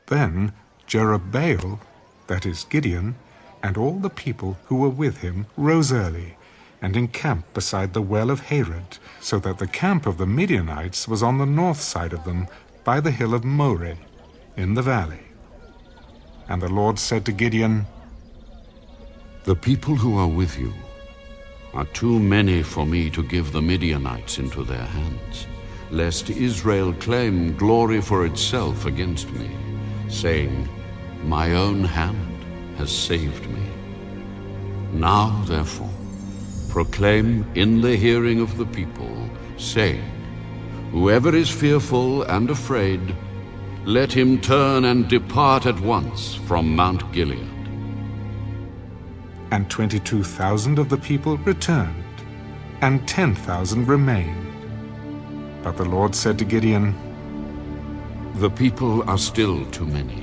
Then Jerubbaal, that is Gideon, and all the people who were with him rose early, and encamped beside the well of Harod, so that the camp of the Midianites was on the north side of them, by the hill of Moreh, in the valley. And the Lord said to Gideon, "The people who are with you are too many for me to give the Midianites into their hands, lest Israel claim glory for itself against me, saying, 'My own hand has saved me.' Now, therefore, proclaim in the hearing of the people, saying, 'Whoever is fearful and afraid, let him turn and depart at once from Mount Gilead.'" And 22,000 of the people returned, and 10,000 remained. But the Lord said to Gideon, "The people are still too many.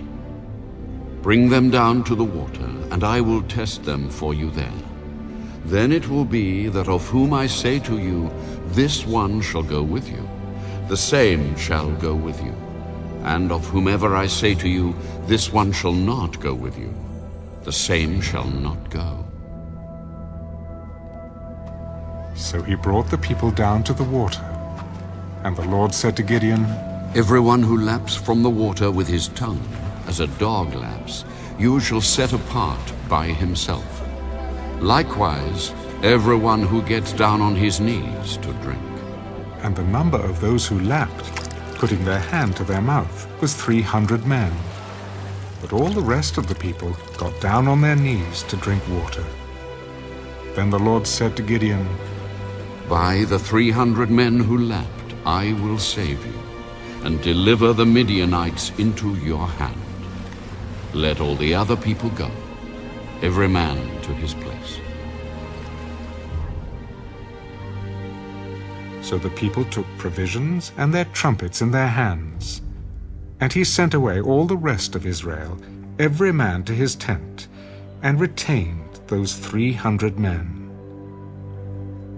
Bring them down to the water, and I will test them for you there. Then it will be that of whom I say to you, 'This one shall go with you,' the same shall go with you. And of whomever I say to you, 'This one shall not go with you,' the same shall not go." So he brought the people down to the water. And the Lord said to Gideon, "Everyone who laps from the water with his tongue, as a dog laps, you shall set apart by himself. Likewise, everyone who gets down on his knees to drink." And the number of those who lapped, putting their hand to their mouth, was 300 men. But all the rest of the people got down on their knees to drink water. Then the Lord said to Gideon, "By the 300 men who lapped, I will save you, and deliver the Midianites into your hand. Let all the other people go, every man to his place." So the people took provisions and their trumpets in their hands. And he sent away all the rest of Israel, every man to his tent, and retained those 300 men.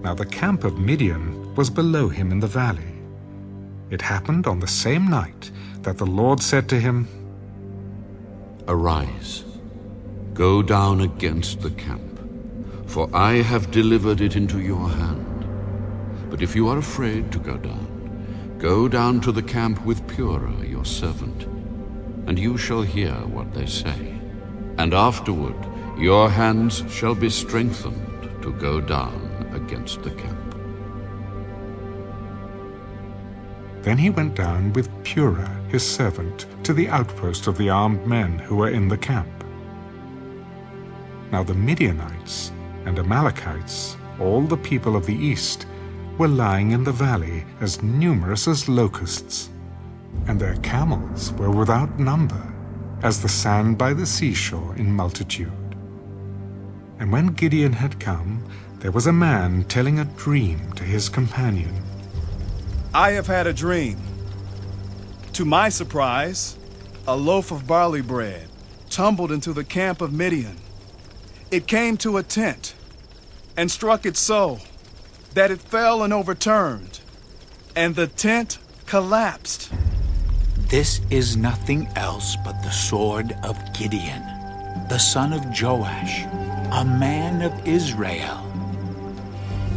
Now the camp of Midian was below him in the valley. It happened on the same night that the Lord said to him, "Arise, go down against the camp, for I have delivered it into your hand. But if you are afraid to go down to the camp with Purah your servant, and you shall hear what they say. And afterward your hands shall be strengthened to go down against the camp." Then he went down with Purah his servant to the outpost of the armed men who were in the camp. Now the Midianites and Amalekites, all the people of the east, were lying in the valley as numerous as locusts, and their camels were without number, as the sand by the seashore in multitude. And when Gideon had come, there was a man telling a dream to his companion. "I have had a dream. To my surprise, a loaf of barley bread tumbled into the camp of Midian. It came to a tent and struck it so that it fell and overturned, and the tent collapsed." This is nothing else but the sword of Gideon, the son of Joash, a man of Israel.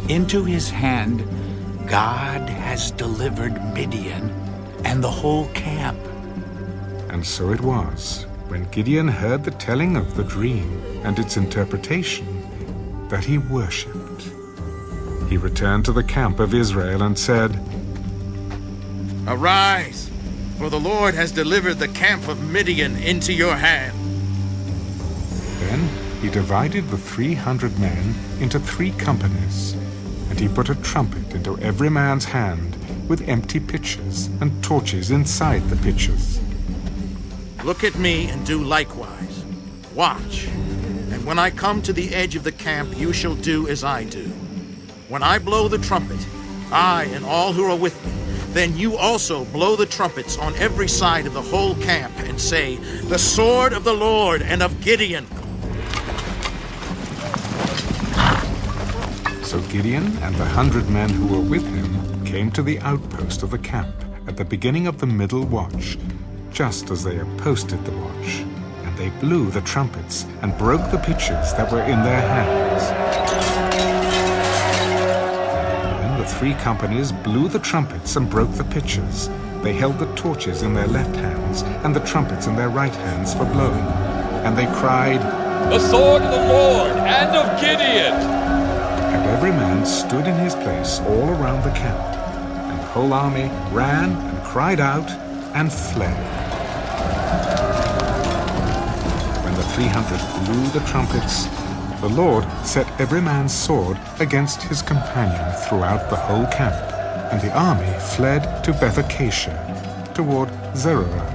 Into his hand God has delivered Midian and the whole camp. And so it was, when Gideon heard the telling of the dream and its interpretation, that he worshipped. He returned to the camp of Israel and said, "Arise, for the Lord has delivered the camp of Midian into your hand." Then he divided the 300 men into 3 companies, and he put a trumpet into every man's hand, with empty pitchers and torches inside the pitchers. "Look at me and do likewise. Watch, and when I come to the edge of the camp, you shall do as I do. When I blow the trumpet, I and all who are with me, then you also blow the trumpets on every side of the whole camp and say, 'The sword of the Lord and of Gideon.'" So Gideon and the 100 men who were with him came to the outpost of the camp at the beginning of the middle watch, just as they had posted the watch. And they blew the trumpets and broke the pitchers that were in their hands. Then the 3 companies blew the trumpets and broke the pitchers. They held the torches in their left hands and the trumpets in their right hands for blowing. And they cried, "The sword of the Lord and of Gideon!" And every man stood in his place all around the camp. And the whole army ran and cried out and fled. When the 300 blew the trumpets, the Lord set every man's sword against his companion throughout the whole camp. And the army fled to Beth-Acacia, toward Zererah,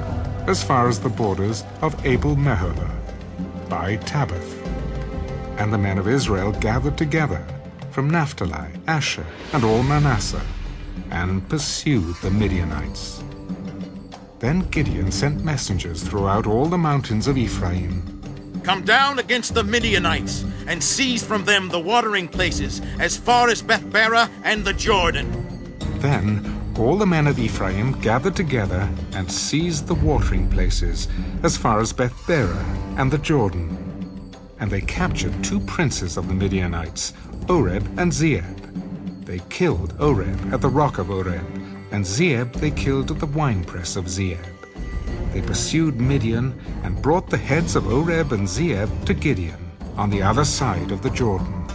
as far as the borders of Abel-Meholah, by Tabbath. And the men of Israel gathered together from Naphtali, Asher, and all Manasseh, and pursued the Midianites. Then Gideon sent messengers throughout all the mountains of Ephraim. Come down against the Midianites, and seize from them the watering places, as far as Beth-barah and the Jordan. Then all the men of Ephraim gathered together and seized the watering places as far as Beth-barah and the Jordan. And they captured 2 princes of the Midianites, Oreb and Zeeb. They killed Oreb at the rock of Oreb, and Zeeb they killed at the winepress of Zeeb. They pursued Midian and brought the heads of Oreb and Zeeb to Gideon on the other side of the Jordan.